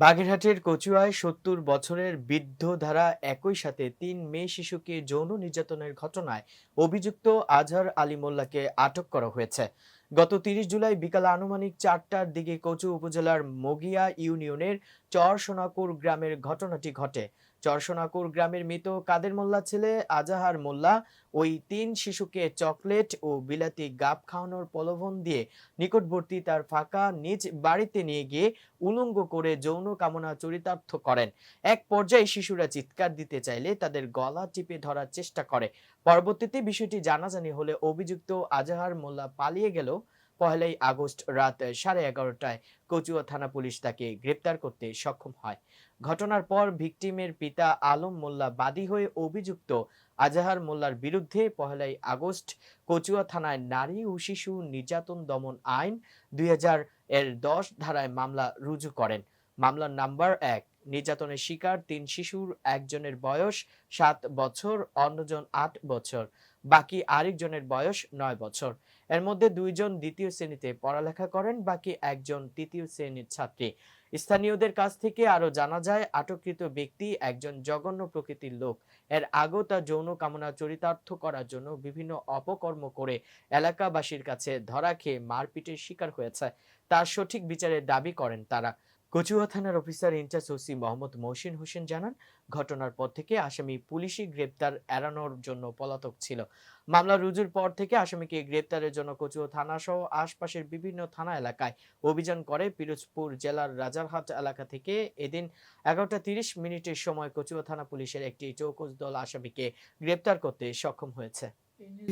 বাগেরহাটের কচুয়ায় ৭০ বছরের বৃদ্ধ ধারা একই সাথে ৩ মেয়ে শিশুকে যৌন নির্যাতনের ঘটনায় অভিযুক্ত আজহার আলী মোল্লাকে আটক করা হয়েছে। গত ৩০ জুলাই বিকাল আনুমানিক ৪টার দিকে কচু উপজেলার মগিয়া ইউনিয়নের চরসোনাকুর গ্রামের ঘটনাটি ঘটে। চরসোনাকুর গ্রামের মৃত কাদের মোল্লা ছেলে আজাহার মোল্লা ওই ৩ শিশুকে চকলেট ও বিলাতি গাব খাওয়ানোর প্রলোভন দিয়ে নিকটবর্তী তার ফাঁকা নিজ বাড়িতে নিয়ে গিয়ে উলঙ্গ করে যৌন কামনা চরিতার্থ করেন। এক পর্যায়ে শিশুরা চিৎকার দিতে চাইলে তাদের গলা টিপে ধরার চেষ্টা করে। পরবর্তীতে বিষয়টি জানাজানি হলে অভিযুক্ত আজাহার মোল্লা পালিয়ে গেলেও ১লাই আগস্ট রাত 11:30টায় কচুয়া থানা পুলিশ তাকে গ্রেপ্তার করতে সক্ষম হয়। ঘটনার পর ভিকটিমের পিতা আলম মোল্লা বাদী হয়ে অভিযুক্ত আজাহার মোল্লার বিরুদ্ধে ১লাই আগস্ট কচুয়া থানায় নারী ও শিশু নির্যাতন দমন আইন ২০০০-১০ ধারায় মামলা রুজু করেন। মামলার নাম্বার ১, নির্যাতনের শিকার ৩ শিশুর একজনের বয়স ৭ বছর, অন্যজন ৮ বছর, বাকি আরেকজনের বয়স ৯ বছর। এর মধ্যে ২ জন দ্বিতীয় শ্রেণীতে পড়ালেখা করেন, বাকি একজন তৃতীয় শ্রেণীর ছাত্রী। স্থানীয়দের কাছ থেকে আরো জানা যায়, আটককৃত ব্যক্তি একজন জঘন্য প্রকৃতির লোক। এর আগেও তার যৌন কামনা চরিতার্থ করার জন্য বিভিন্ন অপকর্ম করে এলাকাবাসীর কাছে ধরা খেয়ে মারপিটের শিকার হয়েছে। তার সঠিক বিচারের দাবি করেন তারা। কচুয়া থানার officer incharge OC Mohammad Mohsin Hossain জানান, ঘটনার পর থেকে আসামি পুলিশি গ্রেপ্তার এড়ানোর জন্য পলাতক ছিল। মামলা রুজুর পর থেকে আসামিকে গ্রেপ্তারের জন্য কচুয়া থানা সহ আশপাশের বিভিন্ন থানা এলাকায় অভিযান করে। পিরোজপুর জেলার রাজারহাট এলাকা থেকে এদিন 11:30 সময় কচুয়া থানা পুলিশের একটি চৌকস দল আসামিকে গ্রেপ্তার করতে সক্ষম হয়েছে।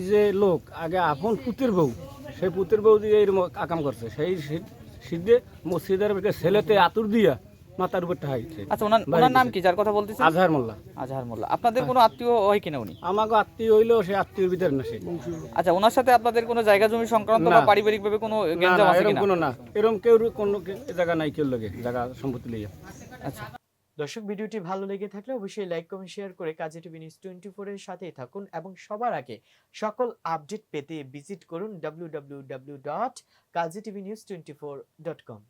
যে লোক আগে আপন পুতের বউ, সেই পুতের বউ দিয়ে এরকম আকাম করছে, সেই সিদ্ধে মসজিদের ছেলেতে আতুর দিয়া মাথার উপর ঠাইছে। আচ্ছা, ওনার নাম কি যার কথা বলতেছেন? আজহার মোল্লা। আজহার মোল্লা। আপনাদের কোনো আত্মীয় হয় কিনা উনি? আমাকে আত্মীয় হইলেও সে আত্মীয় ভিতরে না সে। আচ্ছা, ওনার সাথে আপনাদের কোনো জায়গা জমি সংক্রান্ত বা পারিবারিক ভাবে কোনো গ্যাঞ্জাম আছে এরকম কিনা? কোনো না, এরকম কেউ কোনো জায়গা নাই, কেউ লাগে জায়গা সম্পত্তি লইয়া। আচ্ছা দর্শক, ভিডিওটি ভালো লেগে থাকলে অবশ্যই লাইক, কমেন্ট, শেয়ার করে কাজী টিভি নিউজ 24 এর সাথেই থাকুন এবং সবার আগে সকল আপডেট পেতে ভিজিট করুন www.kazitv news24.com।